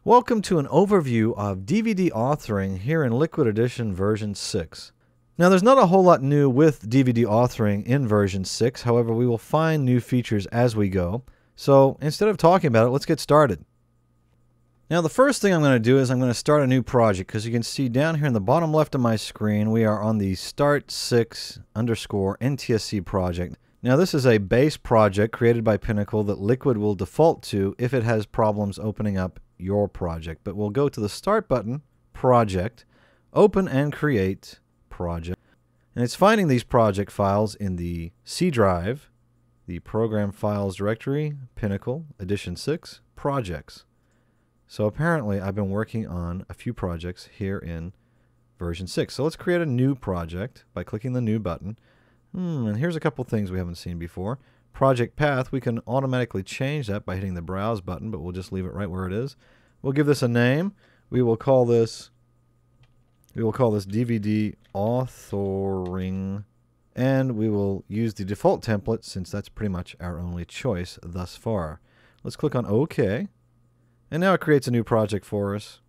Welcome to an overview of DVD authoring here in Liquid Edition version 6. Now there's not a whole lot new with DVD authoring in version 6, however we will find new features as we go. So instead of talking about it, let's get started. Now the first thing I'm going to do is I'm going to start a new project, because you can see down here in the bottom left of my screen we are on the start6_NTSC project. Now this is a base project created by Pinnacle that Liquid will default to if it has problems opening up your project. But we'll go to the Start button, Project, Open and Create Project. And it's finding these project files in the C drive, the Program Files directory, Pinnacle, Edition 6, Projects. So apparently I've been working on a few projects here in version 6. So let's create a new project by clicking the New button. And here's a couple things we haven't seen before. Project path, we can automatically change that by hitting the Browse button, but we'll just leave it right where it is. We'll give this a name. We will call this DVD authoring, and we will use the default template since that's pretty much our only choice thus far. Let's click on OK, and now it creates a new project for us.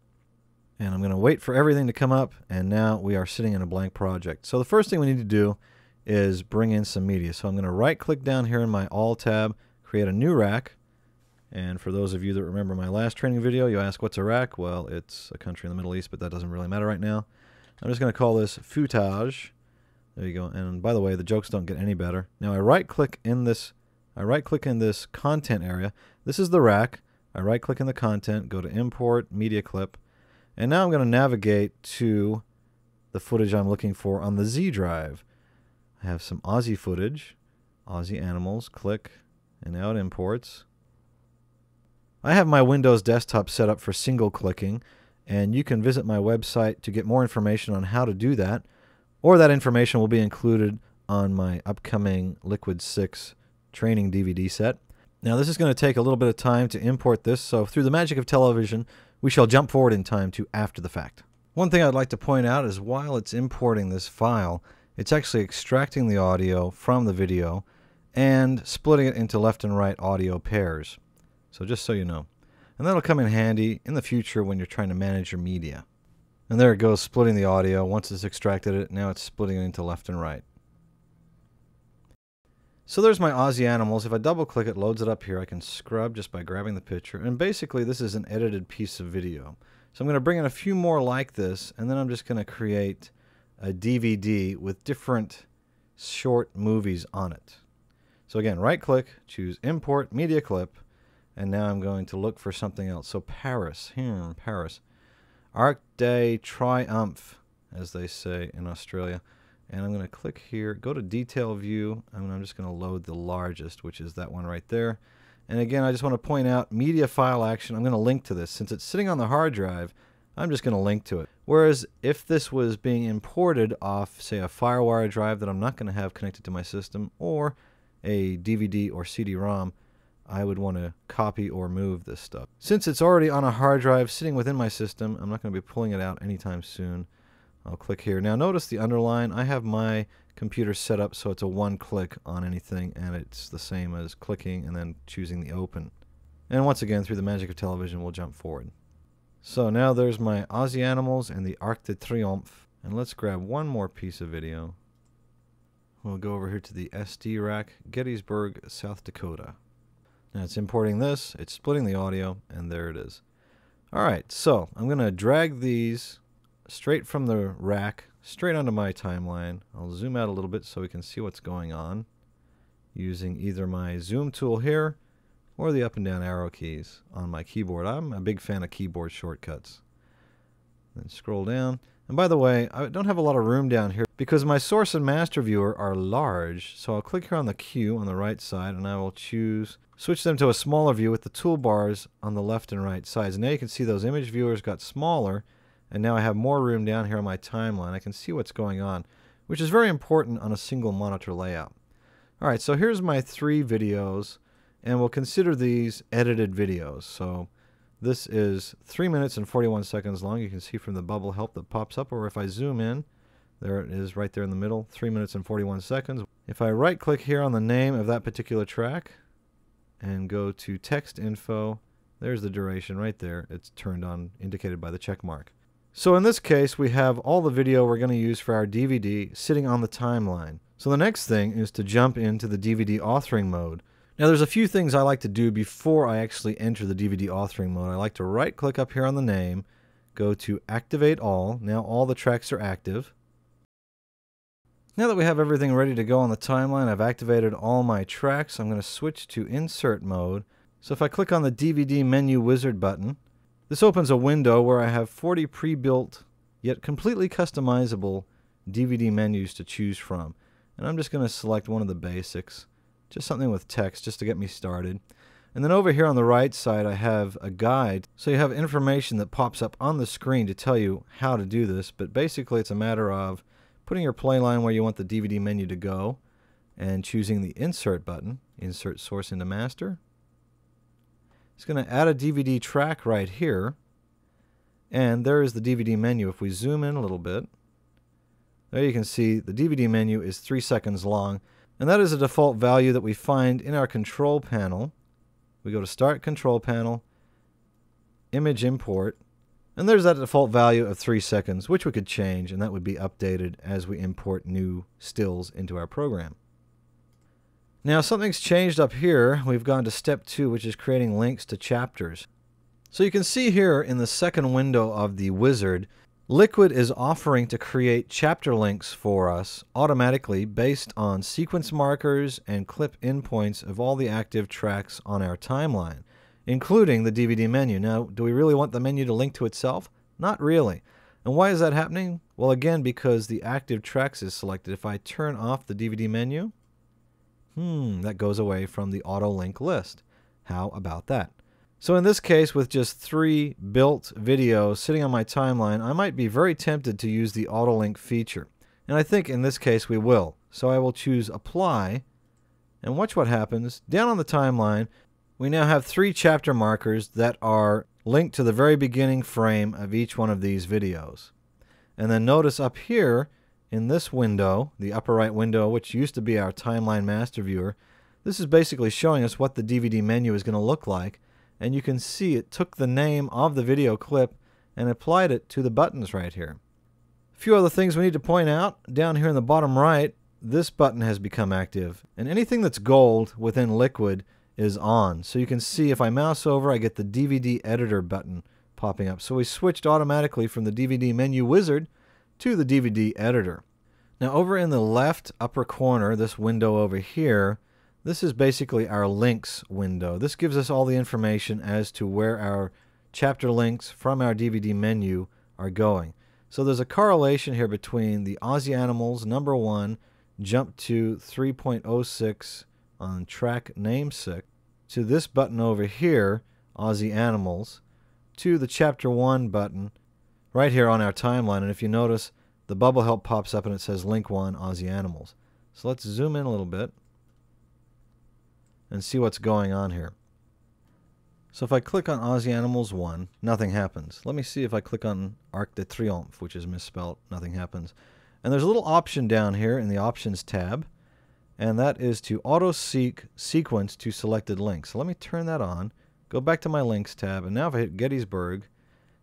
And I'm going to wait for everything to come up, and now we are sitting in a blank project. So the first thing we need to do is bring in some media. So I'm going to right click down here in my All tab, create a new rack. And for those of you that remember my last training video, you ask what's a rack? Well, it's a country in the Middle East, but that doesn't really matter right now. I'm just going to call this footage. There you go. And by the way, the jokes don't get any better. Now I right click in this content area. This is the rack. I right click in the content, go to import media clip, and now I'm going to navigate to the footage I'm looking for on the Z drive. I have some Aussie footage, Aussie animals, click, and now it imports. I have my Windows desktop set up for single clicking, and you can visit my website to get more information on how to do that, or that information will be included on my upcoming Liquid 6 training DVD set. Now this is going to take a little bit of time to import this, so through the magic of television, we shall jump forward in time to after the fact. One thing I'd like to point out is while it's importing this file, it's actually extracting the audio from the video and splitting it into left and right audio pairs. So just so you know. And that'll come in handy in the future when you're trying to manage your media. And there it goes, splitting the audio. Once it's extracted it, now it's splitting it into left and right. So there's my Aussie animals. If I double click it, loads it up here. I can scrub just by grabbing the picture. And basically this is an edited piece of video. So I'm going to bring in a few more like this, and then I'm just going to create a DVD with different short movies on it. So again, right click, choose Import Media Clip, and now I'm going to look for something else. So Paris, here, Paris. Arc de Triomphe, as they say in Australia. And I'm going to click here, go to Detail View, and I'm just going to load the largest, which is that one right there. And again, I just want to point out Media File Action. I'm going to link to this. Since it's sitting on the hard drive, I'm just going to link to it. Whereas if this was being imported off, say, a FireWire drive that I'm not going to have connected to my system, or a DVD or CD-ROM, I would want to copy or move this stuff. Since it's already on a hard drive sitting within my system, I'm not going to be pulling it out anytime soon. I'll click here. Now notice the underline. I have my computer set up so it's a one-click on anything, and it's the same as clicking and then choosing the open. And once again, through the magic of television, we'll jump forward. So now there's my Aussie animals and the Arc de Triomphe. And let's grab one more piece of video. We'll go over here to the SD rack, Gettysburg, South Dakota. Now it's importing this, it's splitting the audio, and there it is. Alright, so I'm going to drag these straight from the rack, straight onto my timeline. I'll zoom out a little bit so we can see what's going on, using either my zoom tool here, or the up and down arrow keys on my keyboard. I'm a big fan of keyboard shortcuts. Then scroll down. And by the way, I don't have a lot of room down here because my source and master viewer are large. So I'll click here on the Q on the right side, and I will switch them to a smaller view with the toolbars on the left and right sides. And now you can see those image viewers got smaller, and now I have more room down here on my timeline. I can see what's going on, which is very important on a single monitor layout. Alright, so here's my 3 videos. And we'll consider these edited videos. So this is 3 minutes and 41 seconds long. You can see from the bubble help that pops up. Or if I zoom in, there it is right there in the middle, 3 minutes and 41 seconds. If I right click here on the name of that particular track and go to text info There's the duration right there. It's turned on, indicated by the check mark. So in this case, we have all the video we're going to use for our DVD sitting on the timeline. So the next thing is to jump into the DVD authoring mode. Now there's a few things I like to do before I actually enter the DVD authoring mode. I like to right click up here on the name, go to Activate All. Now all the tracks are active. Now that we have everything ready to go on the timeline, I've activated all my tracks. I'm going to switch to Insert mode. So if I click on the DVD Menu Wizard button, this opens a window where I have 40 pre-built yet completely customizable DVD menus to choose from. And I'm just going to select one of the basics, just something with text just to get me started. And then over here on the right side I have a guide, so you have information that pops up on the screen to tell you how to do this, but basically it's a matter of putting your play line where you want the DVD menu to go and choosing the Insert button, Insert Source into Master. It's going to add a DVD track right here, and there is the DVD menu. If we zoom in a little bit, there you can see the DVD menu is 3 seconds long, and that is a default value that we find in our control panel. We go to Start Control Panel, Image Import, and there's that default value of 3 seconds, which we could change, and that would be updated as we import new stills into our program. Now something's changed up here. We've gone to step 2, which is creating links to chapters. So you can see here in the second window of the wizard, Liquid is offering to create chapter links for us automatically based on sequence markers and clip in points of all the active tracks on our timeline, including the DVD menu. Now, do we really want the menu to link to itself? Not really. And why is that happening? Well, again, because the active tracks is selected. If I turn off the DVD menu, that goes away from the auto link list. How about that? So in this case, with just 3 built videos sitting on my timeline, I might be very tempted to use the auto link feature. And I think in this case we will. So I will choose Apply, and watch what happens. Down on the timeline, we now have 3 chapter markers that are linked to the very beginning frame of each one of these videos. And then notice up here, in this window, the upper right window, which used to be our timeline master viewer, this is basically showing us what the DVD menu is going to look like. And you can see it took the name of the video clip and applied it to the buttons right here. A few other things we need to point out. Down here in the bottom right, this button has become active. And anything that's gold within Liquid is on. So you can see if I mouse over, I get the DVD editor button popping up. So we switched automatically from the DVD menu wizard to the DVD editor. Now over in the left upper corner, this window over here, this is basically our links window. This gives us all the information as to where our chapter links from our DVD menu are going. So there's a correlation here between the Aussie Animals number 1 jump to 3.06 on track name 6 to this button over here, Aussie Animals, to the chapter 1 button right here on our timeline. And if you notice, the bubble help pops up and it says link 1 Aussie Animals. So let's zoom in a little bit and see what's going on here. So if I click on Aussie Animals 1, nothing happens. Let me see if I click on Arc de Triomphe, which is misspelled, nothing happens. And there's a little option down here in the Options tab, and that is to auto-seek sequence to selected links. So let me turn that on, go back to my Links tab, and now if I hit Gettysburg,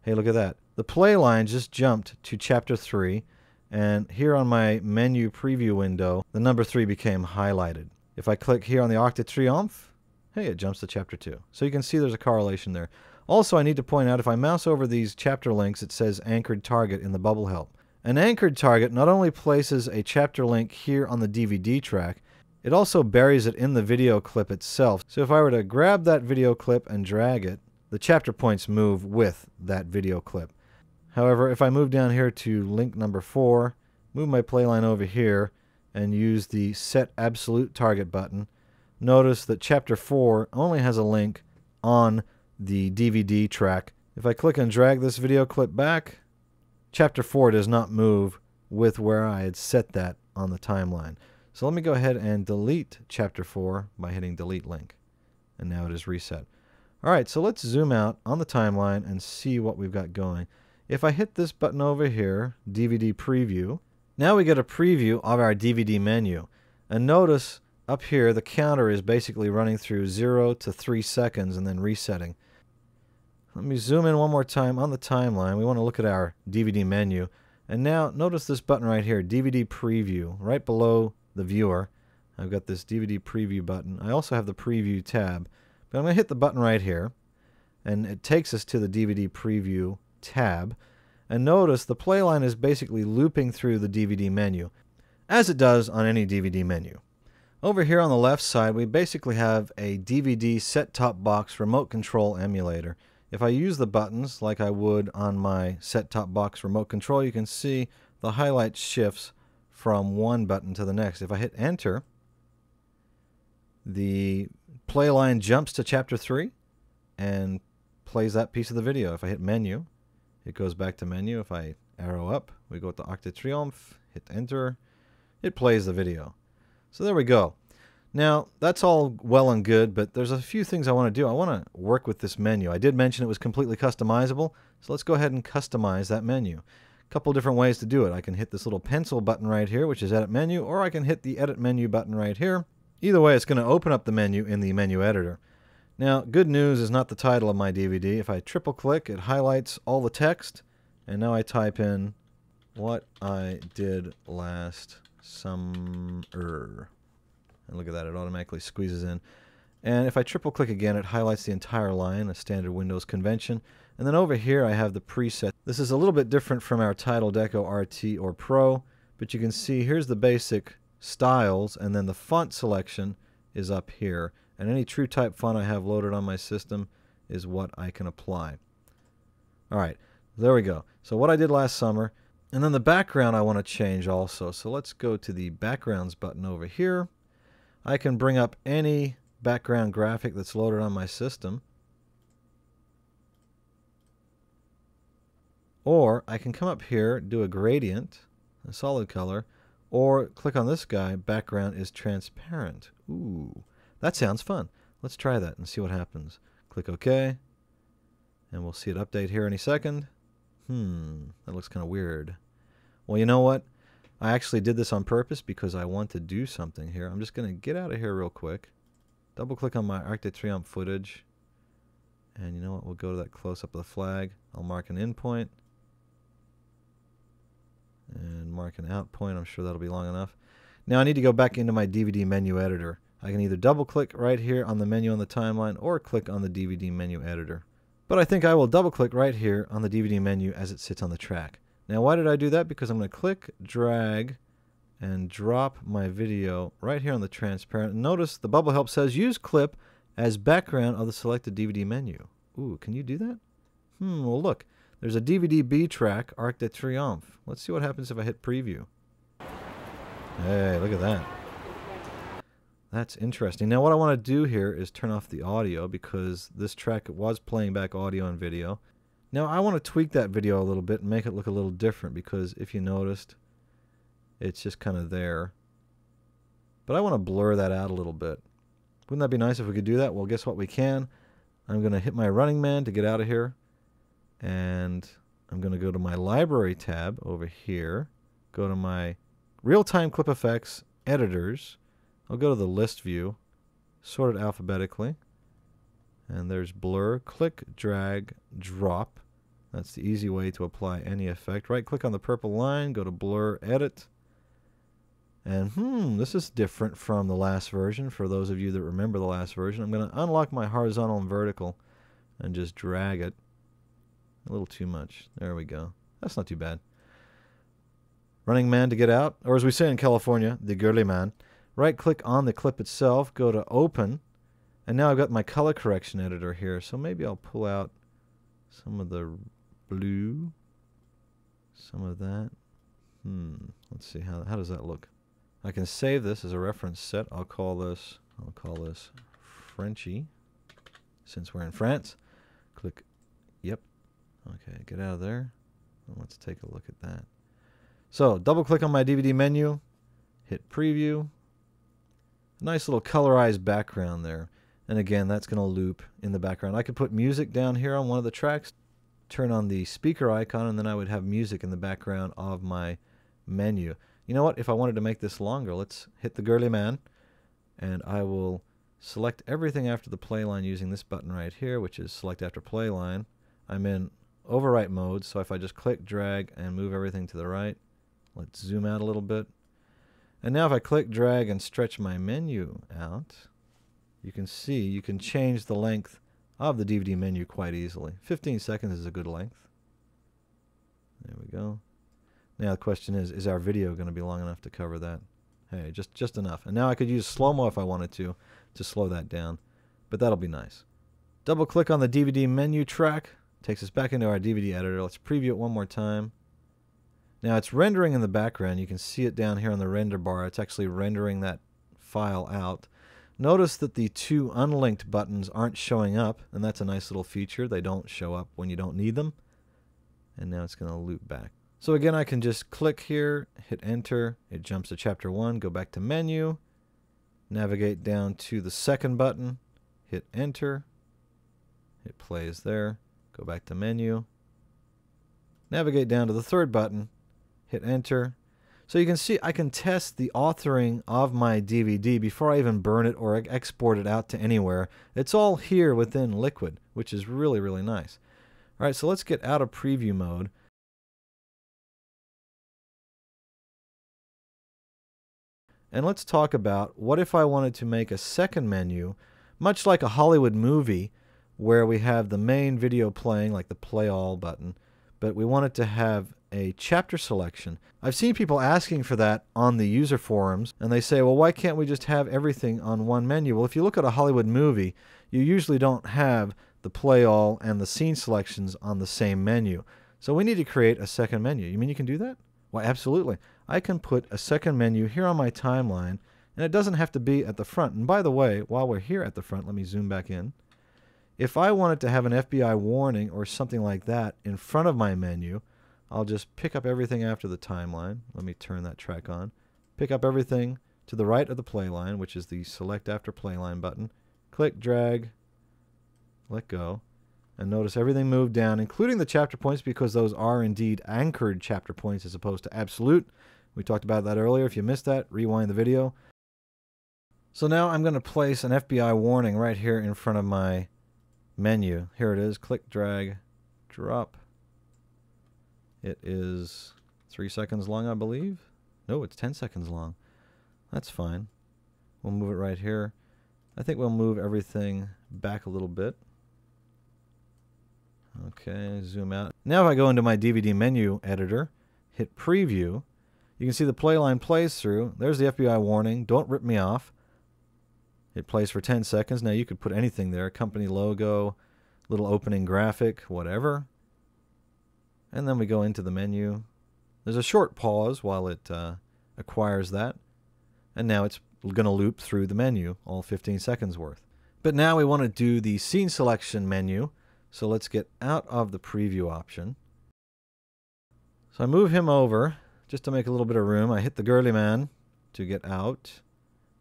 hey, look at that. The play line just jumped to Chapter 3, and here on my menu preview window, the number 3 became highlighted. If I click here on the Arc de Triomphe, hey, it jumps to Chapter 2. So you can see there's a correlation there. Also, I need to point out, if I mouse over these chapter links, it says Anchored Target in the bubble help. An anchored target not only places a chapter link here on the DVD track, it also buries it in the video clip itself. So if I were to grab that video clip and drag it, the chapter points move with that video clip. However, if I move down here to link number 4, move my play line over here, and use the Set Absolute Target button, notice that Chapter 4 only has a link on the DVD track. If I click and drag this video clip back, Chapter 4 does not move with where I had set that on the timeline. So let me go ahead and delete Chapter 4 by hitting Delete Link. And now it is reset. Alright, so let's zoom out on the timeline and see what we've got going. If I hit this button over here, DVD Preview, now we get a preview of our DVD menu. And notice up here the counter is basically running through 0 to 3 seconds and then resetting. Let me zoom in one more time on the timeline. We want to look at our DVD menu. And now notice this button right here, DVD Preview, right below the viewer. I've got this DVD Preview button. I also have the Preview tab. But I'm going to hit the button right here, and it takes us to the DVD Preview tab. And notice the play line is basically looping through the DVD menu, as it does on any DVD menu. Over here on the left side, we basically have a DVD set-top box remote control emulator. If I use the buttons like I would on my set-top box remote control, you can see the highlight shifts from one button to the next. If I hit enter, the play line jumps to chapter 3 and plays that piece of the video. If I hit menu, it goes back to menu. If I arrow up, we go to Arc de Triomphe, hit enter, it plays the video. So there we go. Now, that's all well and good, but there's a few things I want to do. I want to work with this menu. I did mention it was completely customizable, so let's go ahead and customize that menu. A couple different ways to do it. I can hit this little pencil button right here, which is Edit Menu, or I can hit the Edit Menu button right here. Either way, it's going to open up the menu in the menu editor. Now, good news is not the title of my DVD. If I triple click, it highlights all the text, and now I type in what I did last summer. And look at that, it automatically squeezes in. And if I triple click again, it highlights the entire line, a standard Windows convention. And then over here I have the preset. This is a little bit different from our Title Deco RT or Pro, but you can see here's the basic styles, and then the font selection is up here. And any TrueType font I have loaded on my system is what I can apply. Alright, there we go. So what I did last summer, and then the background I want to change also. So let's go to the Backgrounds button over here. I can bring up any background graphic that's loaded on my system. Or I can come up here, do a gradient, a solid color, or click on this guy, background is transparent. Ooh, that sounds fun. Let's try that and see what happens. Click OK, and we'll see it update here any second. That looks kind of weird. Well, you know what? I actually did this on purpose because I want to do something here. I'm just going to get out of here real quick. Double click on my Arc de Triomphe footage. And you know what? We'll go to that close-up of the flag. I'll mark an in point. And mark an out point. I'm sure that'll be long enough. Now I need to go back into my DVD menu editor. I can either double click right here on the menu on the timeline or click on the DVD menu editor. But I think I will double click right here on the DVD menu as it sits on the track. Now why did I do that? Because I'm going to click, drag, and drop my video right here on the transparent. Notice the bubble help says use clip as background of the selected DVD menu. Ooh, can you do that? Well look, there's a DVD B track, Arc de Triomphe. Let's see what happens if I hit preview. Hey, look at that. That's interesting. Now what I want to do here is turn off the audio because this track was playing back audio and video. Now I want to tweak that video a little bit and make it look a little different because if you noticed, it's just kind of there. But I want to blur that out a little bit. Wouldn't that be nice if we could do that? Well, guess what we can. I'm going to hit my Running Man to get out of here. And I'm going to go to my Library tab over here. Go to my Real-Time Clip Effects, Editors. I'll go to the list view, sort it alphabetically. And there's blur, click, drag, drop. That's the easy way to apply any effect. Right click on the purple line, go to blur, edit. And this is different from the last version. For those of you that remember the last version, I'm going to unlock my horizontal and vertical and just drag it. A little too much. There we go. That's not too bad. Running Man to get out, or as we say in California, the girly man. Right click on the clip itself, go to open. And now I've got my color correction editor here, so maybe I'll pull out some of the blue, some of that. Let's see, how does that look? I can save this as a reference set. I'll call this Frenchy, since we're in France. Click, yep. Okay, get out of there. And let's take a look at that. So, double click on my DVD menu, hit preview. Nice little colorized background there. And again, that's going to loop in the background. I could put music down here on one of the tracks, turn on the speaker icon, and then I would have music in the background of my menu. You know what? If I wanted to make this longer, let's hit the girly man, and I will select everything after the play line using this button right here, which is select after play line. I'm in overwrite mode, so if I just click, drag, and move everything to the right, let's zoom out a little bit. And now if I click, drag, and stretch my menu out, you can see you can change the length of the DVD menu quite easily. 15 seconds is a good length. There we go. Now the question is our video going to be long enough to cover that? Hey, just enough. And now I could use slow-mo if I wanted to slow that down, but that'll be nice. Double click on the DVD menu track, takes us back into our DVD editor. Let's preview it one more time. Now it's rendering in the background. You can see it down here on the render bar. It's actually rendering that file out. Notice that the two unlinked buttons aren't showing up, and that's a nice little feature. They don't show up when you don't need them. And now it's going to loop back. So again, I can just click here, hit enter. It jumps to chapter 1, go back to menu, navigate down to the second button, hit enter. It plays there. Go back to menu. Navigate down to the third button, hit enter. So you can see I can test the authoring of my DVD before I even burn it or export it out to anywhere. It's all here within Liquid, which is really, really nice. All right, so let's get out of preview mode. And let's talk about what if I wanted to make a second menu, much like a Hollywood movie, where we have the main video playing, like the play all button, but we want it to have a chapter selection. I've seen people asking for that on the user forums, and they say, well, why can't we just have everything on one menu? Well, if you look at a Hollywood movie, you usually don't have the play all and the scene selections on the same menu. So we need to create a second menu. You mean you can do that? Well, absolutely. I can put a second menu here on my timeline, and it doesn't have to be at the front. And by the way, while we're here at the front, let me zoom back in. If I wanted to have an FBI warning or something like that in front of my menu, I'll just pick up everything after the timeline. Let me turn that track on. Pick up everything to the right of the play line, which is the select after play line button. Click, drag, let go. And notice everything moved down, including the chapter points, because those are indeed anchored chapter points as opposed to absolute. We talked about that earlier. If you missed that, rewind the video. So now I'm going to place an FBI warning right here in front of my menu. Here it is. Click, drag, drop. It is 3 seconds long, I believe. No, it's 10 seconds long. That's fine. We'll move it right here. I think we'll move everything back a little bit. Okay, zoom out. Now if I go into my DVD menu editor, hit preview, you can see the play line plays through. There's the FBI warning. Don't rip me off. It plays for 10 seconds. Now you could put anything there. Company logo, little opening graphic, whatever. And then we go into the menu. There's a short pause while it acquires that. And now it's going to loop through the menu, all 15 seconds worth. But now we want to do the scene selection menu. So let's get out of the preview option. So I move him over just to make a little bit of room. I hit the girly man to get out.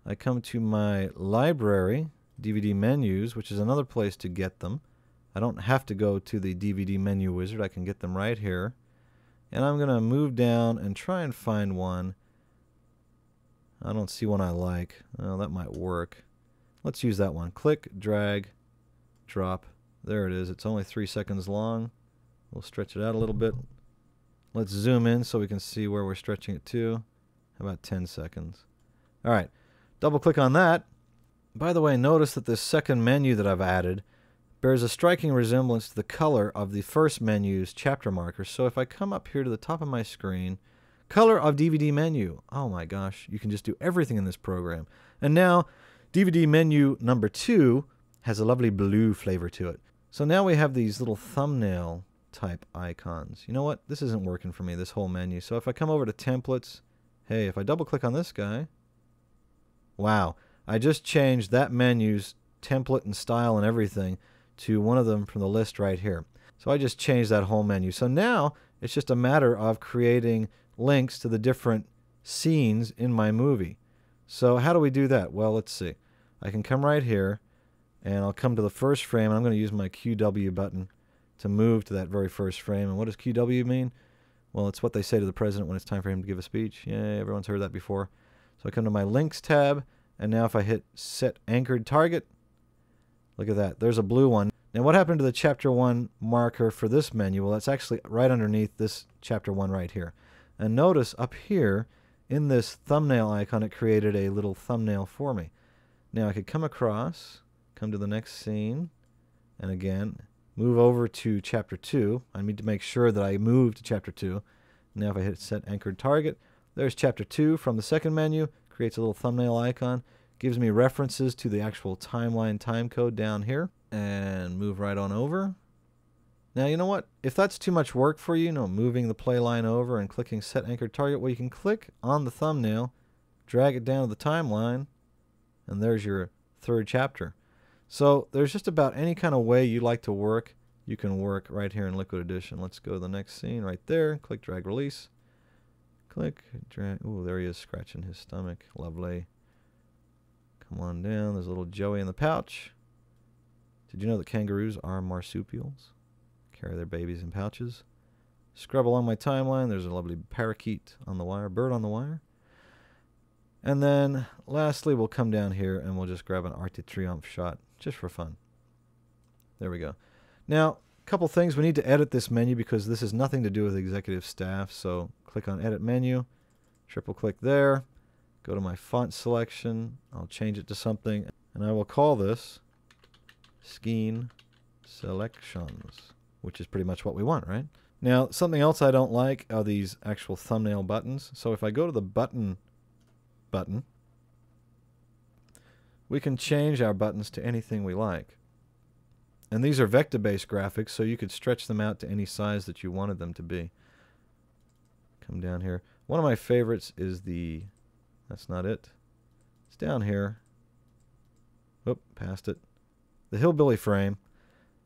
I come to my library, DVD menus, which is another place to get them. I don't have to go to the DVD menu wizard. I can get them right here. And I'm going to move down and try and find one. I don't see one I like. Oh, that might work. Let's use that one. Click, drag, drop. There it is. It's only 3 seconds long. We'll stretch it out a little bit. Let's zoom in so we can see where we're stretching it to. How about 10 seconds? All right. Double click on that. By the way, notice that this second menu that I've added bears a striking resemblance to the color of the first menu's chapter markers. So if I come up here to the top of my screen, color of DVD menu. Oh my gosh, you can just do everything in this program. And now DVD menu number 2 has a lovely blue flavor to it. So now we have these little thumbnail type icons. You know what? This isn't working for me, this whole menu. So if I come over to templates, hey, if I double click on this guy, wow, I just changed that menu's template and style and everything to one of them from the list right here. So I just changed that whole menu. So now it's just a matter of creating links to the different scenes in my movie. So how do we do that? Well, let's see. I can come right here and I'll come to the first frame, and I'm going to use my QW button to move to that very first frame. And what does QW mean? Well, it's what they say to the president when it's time for him to give a speech. Yay, everyone's heard that before. So I come to my links tab, and now if I hit set anchored target, look at that. There's a blue one. Now what happened to the chapter 1 marker for this menu? Well, that's actually right underneath this chapter 1 right here. And notice up here in this thumbnail icon, it created a little thumbnail for me. Now I could come across, come to the next scene, and again, move over to chapter 2. I need to make sure that I move to chapter 2. Now if I hit set anchored target, there's chapter 2 from the second menu, creates a little thumbnail icon, gives me references to the actual timeline timecode down here, and move right on over. Now you know what? If that's too much work for you, moving the play line over and clicking set anchored target, well, you can click on the thumbnail, drag it down to the timeline, and there's your third chapter. So there's just about any kind of way you like to work, you can work right here in Liquid Edition. Let's go to the next scene right there. Click, drag, release. Click, drag. Ooh, there he is scratching his stomach. Lovely. Come on down. There's a little Joey in the pouch. Did you know that kangaroos are marsupials? Carry their babies in pouches. Scrub along my timeline. There's a lovely parakeet on the wire, bird on the wire. And then lastly, we'll come down here and we'll just grab an Arc de Triomphe shot just for fun. There we go. Now, a couple things. We need to edit this menu because this has nothing to do with executive staff. So click on Edit Menu, triple click there, go to my font selection. I'll change it to something, and I will call this Scene Selections, which is pretty much what we want, right? Now, something else I don't like are these actual thumbnail buttons. So if I go to the button, we can change our buttons to anything we like. And these are vector-based graphics, so you could stretch them out to any size that you wanted them to be. Come down here. One of my favorites is the... That's not it. It's down here. Oop, past it. The hillbilly frame.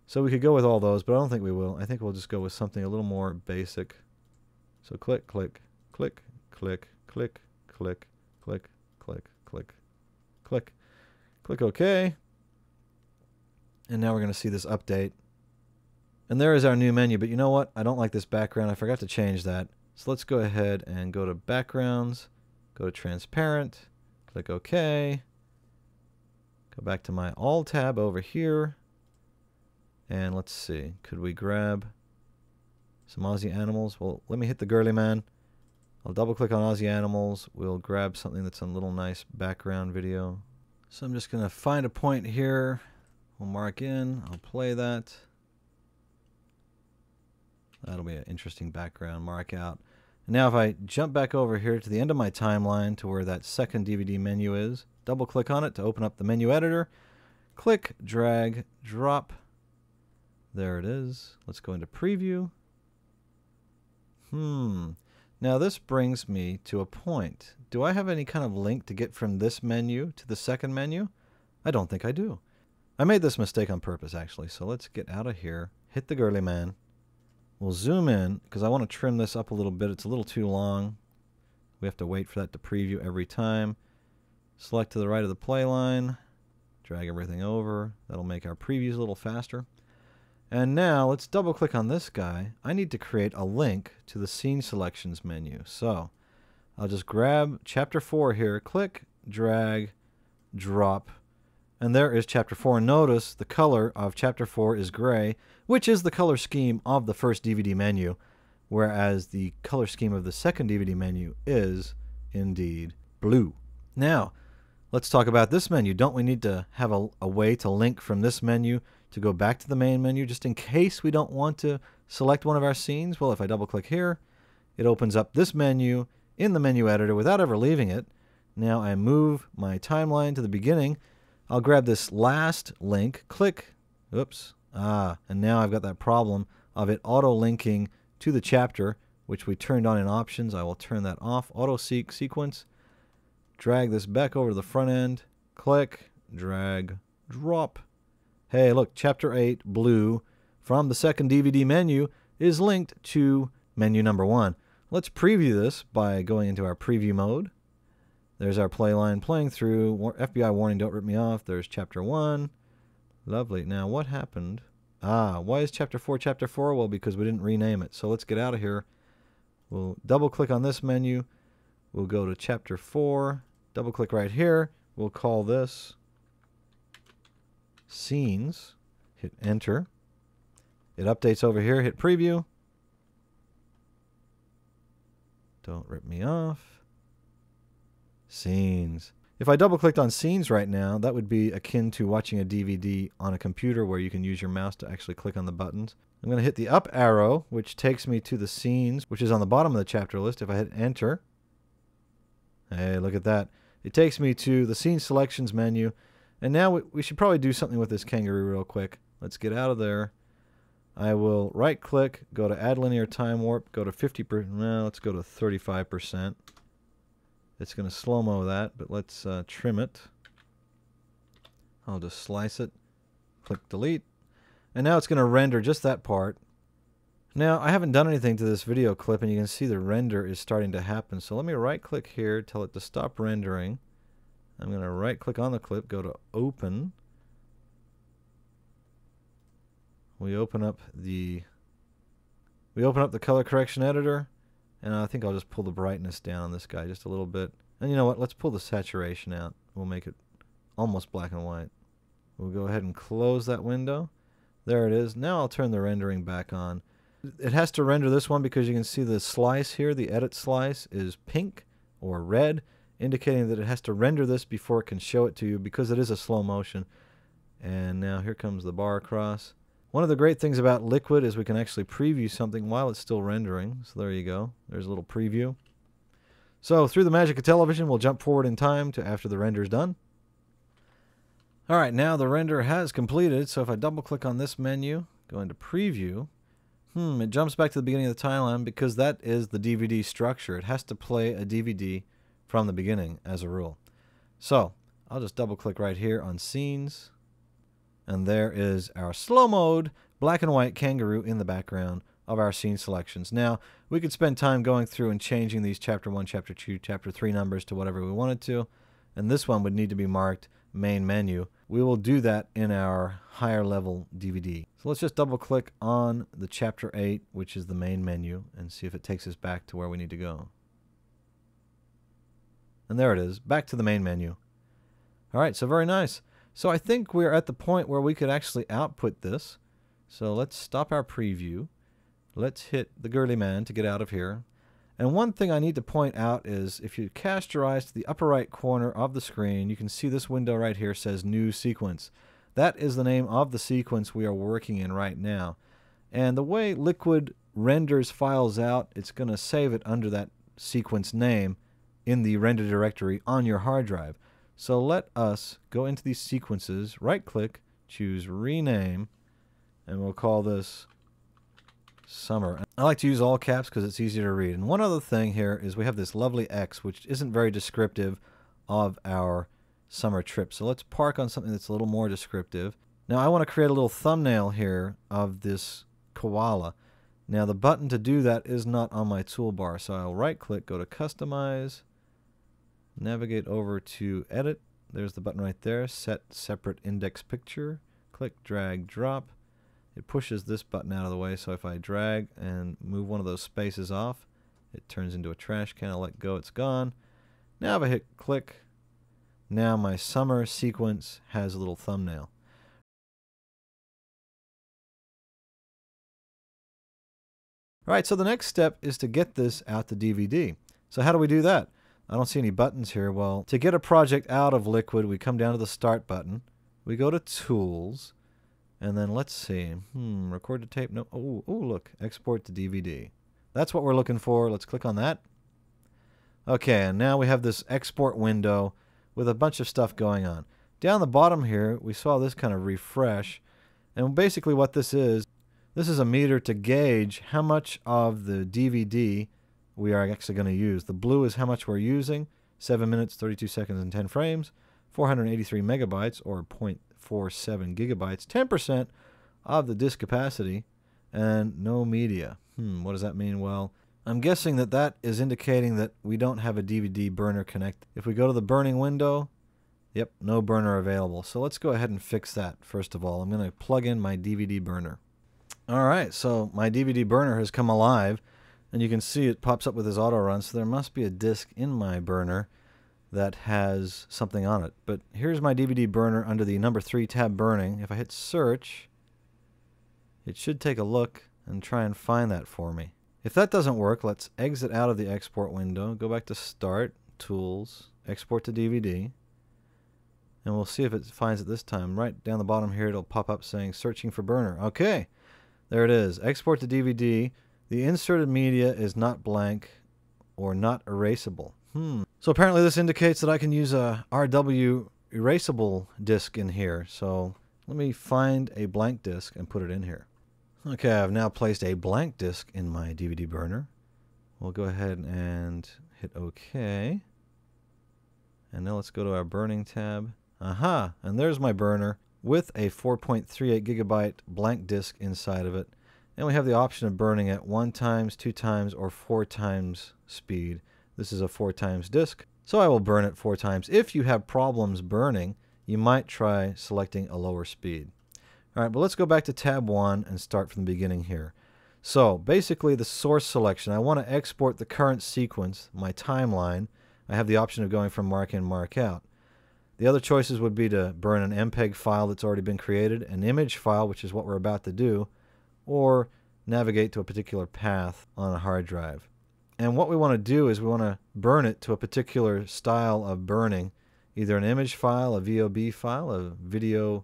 So we could go with all those, but I don't think we will. I think we'll just go with something a little more basic. So click, click, click, click, click, click, click, click, click, click. Click OK. And now we're going to see this update. And there is our new menu. But you know what? I don't like this background. I forgot to change that. So let's go ahead and go to Backgrounds. Go to Transparent. Click OK. Go back to my All tab over here. And let's see. Could we grab some Aussie animals? Well, let me hit the girly man. I'll double click on Aussie animals. We'll grab something that's a little nice background video. So I'm just going to find a point here. We'll mark in. I'll play that. That'll be an interesting background. Mark out. And now if I jump back over here to the end of my timeline to where that second DVD menu is, double click on it to open up the menu editor. Click, drag, drop. There it is. Let's go into preview. Now this brings me to a point. Do I have any kind of link to get from this menu to the second menu? I don't think I do. I made this mistake on purpose, actually. So let's get out of here. Hit the girly man. We'll zoom in because I want to trim this up a little bit. It's a little too long. We have to wait for that to preview every time. Select to the right of the play line. Drag everything over. That'll make our previews a little faster. And now let's double click on this guy. I need to create a link to the scene selections menu. So I'll just grab chapter 4 here, click, drag, drop, and there is chapter 4. Notice the color of chapter 4 is gray, which is the color scheme of the first DVD menu, whereas the color scheme of the second DVD menu is indeed blue. Now, let's talk about this menu. Don't we need to have a way to link from this menu to go back to the main menu just in case we don't want to select one of our scenes? Well, if I double click here, it opens up this menu in the menu editor without ever leaving it. Now I move my timeline to the beginning. I'll grab this last link, click, oops, and now I've got that problem of it auto-linking to the chapter, which we turned on in options. I will turn that off. Auto-seek sequence. Drag this back over to the front end. Click, drag, drop. Hey, look, Chapter 8, blue, from the second DVD menu is linked to menu number 1. Let's preview this by going into our preview mode. There's our play line playing through. FBI warning, don't rip me off. There's Chapter 1. Lovely. Now, what happened? Why is Chapter 4 Chapter 4? Well, because we didn't rename it. So let's get out of here. We'll double-click on this menu. We'll go to Chapter 4. Double-click right here. We'll call this Scenes. Hit enter. It updates over here. Hit preview. Don't rip me off. Scenes. If I double clicked on scenes right now, that would be akin to watching a DVD on a computer where you can use your mouse to actually click on the buttons. I'm going to hit the up arrow, which takes me to the scenes, which is on the bottom of the chapter list. If I hit enter, hey, look at that. It takes me to the scene selections menu. And now we should probably do something with this kangaroo real quick. Let's get out of there. I will right click, go to add linear time warp, go to 50%. No, let's go to 35%. It's going to slow-mo that, but let's trim it. I'll just slice it. Click delete. And now it's going to render just that part. Now, I haven't done anything to this video clip, and you can see the render is starting to happen. So let me right-click here, tell it to stop rendering. I'm going to right-click on the clip, go to Open. We open up the color correction editor, and I think I'll just pull the brightness down on this guy just a little bit. And you know what? Let's pull the saturation out. We'll make it almost black and white. We'll go ahead and close that window. There it is. Now I'll turn the rendering back on. It has to render this one because you can see the slice here, the edit slice, is pink or red, indicating that it has to render this before it can show it to you because it is a slow motion. And now here comes the bar across. One of the great things about Liquid is we can actually preview something while it's still rendering. So there you go. There's a little preview. So through the magic of television, we'll jump forward in time to after the render is done. All right, now the render has completed. So if I double click on this menu, go into preview, it jumps back to the beginning of the timeline because that is the DVD structure. It has to play a DVD from the beginning as a rule. So I'll just double click right here on scenes. And there is our slow mode black and white kangaroo in the background of our scene selections. Now, we could spend time going through and changing these chapter 1, chapter 2, chapter 3 numbers to whatever we wanted to. And this one would need to be marked main menu. We will do that in our higher level DVD. So let's just double click on the chapter 8, which is the main menu, and see if it takes us back to where we need to go. And there it is, back to the main menu. All right, so very nice. So I think we're at the point where we could actually output this. So let's stop our preview. Let's hit the girly man to get out of here. And one thing I need to point out is if you cast your eyes to the upper right corner of the screen, you can see this window right here says New Sequence. That is the name of the sequence we are working in right now. And the way Liquid renders files out, it's going to save it under that sequence name in the render directory on your hard drive. So let us go into these sequences, right-click, choose Rename, and we'll call this Summer. I like to use all caps because it's easier to read. And one other thing here is we have this lovely X, which isn't very descriptive of our summer trip. So let's park on something that's a little more descriptive. Now I want to create a little thumbnail here of this koala. Now the button to do that is not on my toolbar, so I'll right-click, go to Customize, navigate over to Edit. There's the button right there, Set Separate Index Picture. Click, drag, drop. It pushes this button out of the way, so if I drag and move one of those spaces off, it turns into a trash can. I'll let go, it's gone. Now if I hit click, now my summer sequence has a little thumbnail. Alright, so the next step is to get this out to DVD. So how do we do that? I don't see any buttons here. Well, to get a project out of Liquid, we come down to the Start button. We go to Tools, and then let's see. Record to tape. No. Oh, look. Export to DVD. That's what we're looking for. Let's click on that. Okay, and now we have this export window with a bunch of stuff going on. Down the bottom here, we saw this kind of refresh. And basically what this is a meter to gauge how much of the DVD we are actually going to use. The blue is how much we're using, 7 minutes, 32 seconds, and 10 frames, 483 megabytes, or 0.47 gigabytes, 10% of the disk capacity, and no media. What does that mean? Well, I'm guessing that that is indicating that we don't have a DVD burner connected. If we go to the burning window, yep, no burner available. So let's go ahead and fix that first of all. I'm going to plug in my DVD burner. Alright, so my DVD burner has come alive, and you can see it pops up with this auto run, so there must be a disk in my burner that has something on it. But here's my DVD burner under the number 3 tab, burning. If I hit search, it should take a look and try and find that for me. If that doesn't work, let's exit out of the export window, go back to Start, Tools, Export to DVD, and we'll see if it finds it this time. Right down the bottom here, it'll pop up saying searching for burner. Okay, there it is. Export to DVD. The inserted media is not blank or not erasable. So apparently this indicates that I can use a RW erasable disk in here. So let me find a blank disk and put it in here. Okay, I've now placed a blank disk in my DVD burner. We'll go ahead and hit OK. And now let's go to our burning tab. Aha! And there's my burner with a 4.38 gigabyte blank disk inside of it. And we have the option of burning at 1 times, 2 times, or 4 times speed. This is a 4 times disk, so I will burn it 4 times. If you have problems burning, you might try selecting a lower speed. Alright, but let's go back to tab 1 and start from the beginning here. So basically the source selection, I want to export the current sequence, my timeline. I have the option of going from mark in, mark out. The other choices would be to burn an MPEG file that's already been created, an image file, which is what we're about to do, or navigate to a particular path on a hard drive. And what we want to do is we want to burn it to a particular style of burning, either an image file, a VOB file, a video,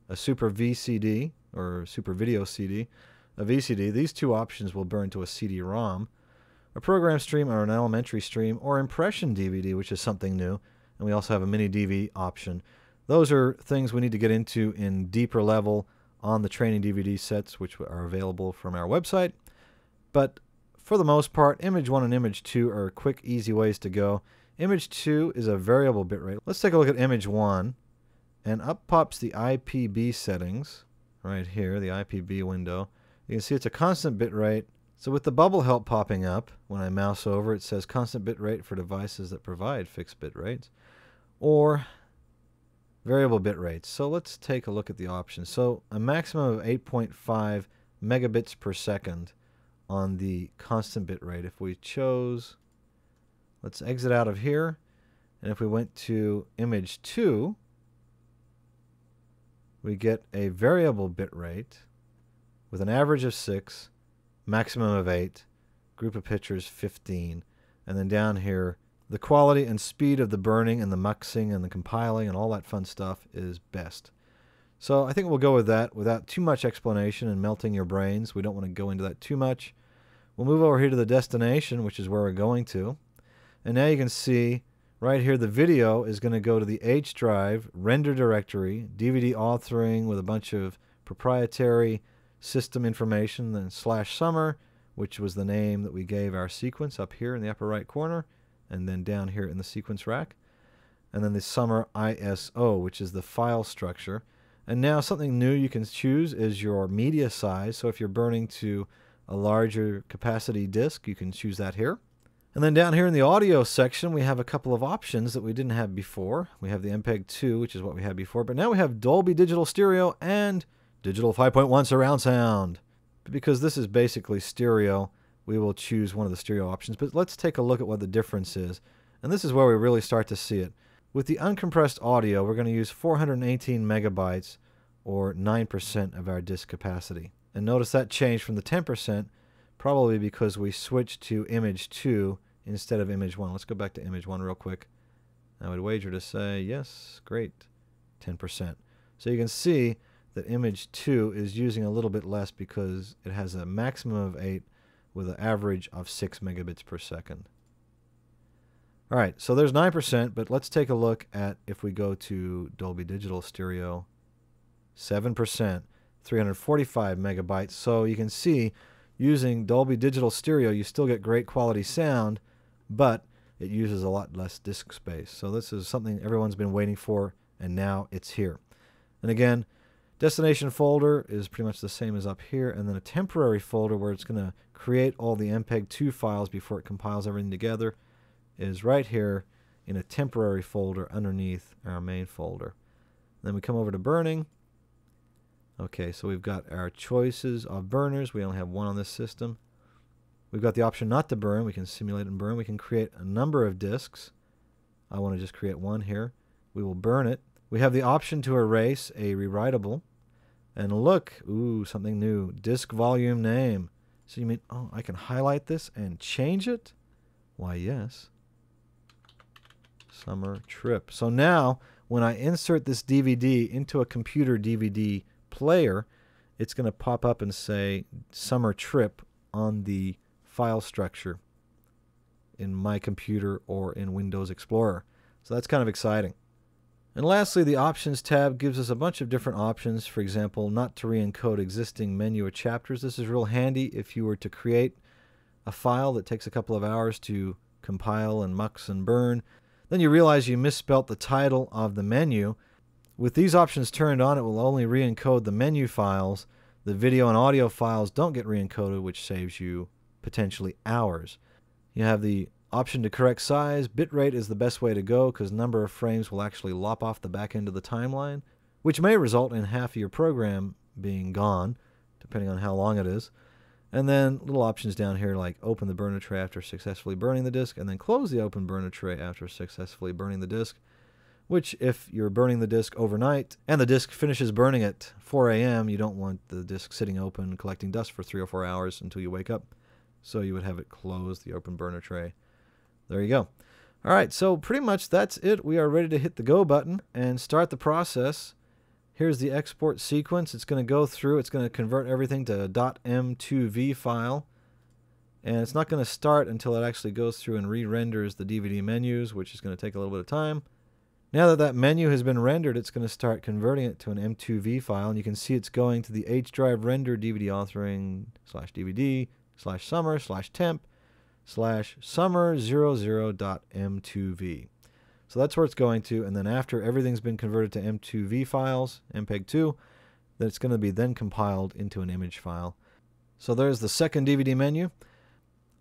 a Super VCD, or Super Video CD, a VCD. These two options will burn to a CD-ROM, a program stream or an elementary stream, or impression DVD, which is something new. And we also have a mini DV option. Those are things we need to get into in deeper level on the training DVD sets, which are available from our website. But for the most part, Image 1 and Image 2 are quick, easy ways to go. Image 2 is a variable bitrate. Let's take a look at Image 1, and up pops the IPB settings right here, the IPB window. You can see it's a constant bitrate. So with the bubble help popping up, when I mouse over, it says constant bitrate for devices that provide fixed bit rates, or variable bit rates. So let's take a look at the options. So a maximum of 8.5 megabits per second on the constant bit rate. If we chose, let's exit out of here, and if we went to Image 2, we get a variable bit rate with an average of 6, maximum of 8, group of pictures 15, and then down here the quality and speed of the burning and the muxing and the compiling and all that fun stuff is best. So I think we'll go with that without too much explanation and melting your brains. We don't want to go into that too much. We'll move over here to the destination, which is where we're going to. And now you can see right here the video is going to go to the H drive, render directory, DVD authoring with a bunch of proprietary system information, then /summer, which was the name that we gave our sequence up here in the upper right corner, and then down here in the sequence rack. And then the summer ISO, which is the file structure. And now something new you can choose is your media size. So if you're burning to a larger capacity disk, you can choose that here. And then down here in the audio section, we have a couple of options that we didn't have before. We have the MPEG 2, which is what we had before, but now we have Dolby Digital Stereo and Digital 5.1 surround sound. Because this is basically stereo, we will choose one of the stereo options. But let's take a look at what the difference is. And this is where we really start to see it. With the uncompressed audio, we're going to use 418 megabytes, or 9% of our disk capacity. And notice that changed from the 10%, probably because we switched to Image 2 instead of Image 1. Let's go back to Image 1 real quick. I would wager to say, yes, great, 10%. So you can see that Image 2 is using a little bit less because it has a maximum of 8 with an average of 6 megabits per second. All right, so there's 9%, but let's take a look at if we go to Dolby Digital Stereo, 7%, 345 megabytes. So you can see using Dolby Digital Stereo, you still get great quality sound, but it uses a lot less disk space. So this is something everyone's been waiting for, and now it's here. And again, destination folder is pretty much the same as up here, and then a temporary folder where it's going to create all the MPEG 2 files before it compiles everything together is right here in a temporary folder underneath our main folder. Then we come over to burning. Okay, so we've got our choices of burners. We only have one on this system. We've got the option not to burn. We can simulate and burn. We can create a number of disks. I want to just create one here. We will burn it. We have the option to erase a rewritable. And look, ooh, something new. Disk volume name. So you mean, oh, I can highlight this and change it? Why, yes. Summer Trip. So now, when I insert this DVD into a computer DVD player, it's going to pop up and say Summer Trip on the file structure in my computer or in Windows Explorer. So that's kind of exciting. And lastly, the Options tab gives us a bunch of different options. For example, not to re-encode existing menu or chapters. This is real handy if you were to create a file that takes a couple of hours to compile and mux and burn. Then you realize you misspelt the title of the menu. With these options turned on, it will only re-encode the menu files. The video and audio files don't get re-encoded, which saves you potentially hours. You have the option to correct size. Bitrate is the best way to go because number of frames will actually lop off the back end of the timeline, which may result in half of your program being gone, depending on how long it is. And then little options down here like open the burner tray after successfully burning the disk, and then close the open burner tray after successfully burning the disk, which if you're burning the disk overnight and the disk finishes burning at 4 a.m., you don't want the disk sitting open collecting dust for 3 or 4 hours until you wake up. So you would have it close the open burner tray. There you go. All right, so pretty much that's it. We are ready to hit the go button and start the process. Here's the export sequence. It's going to go through. It's going to convert everything to a .m2v file. And it's not going to start until it actually goes through and re-renders the DVD menus, which is going to take a little bit of time. Now that that menu has been rendered, it's going to start converting it to an M2V file. And you can see it's going to the H drive render DVD authoring /DVD /summer/temp/summer00.m2v. So that's where it's going to, and then after everything's been converted to M2V files, MPEG-2, then it's going to be then compiled into an image file. So there's the second DVD menu.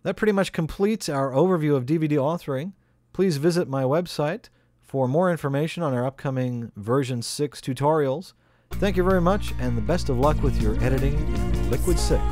That pretty much completes our overview of DVD authoring. Please visit my website for more information on our upcoming version 6 tutorials. Thank you very much, and the best of luck with your editing in Liquid 6.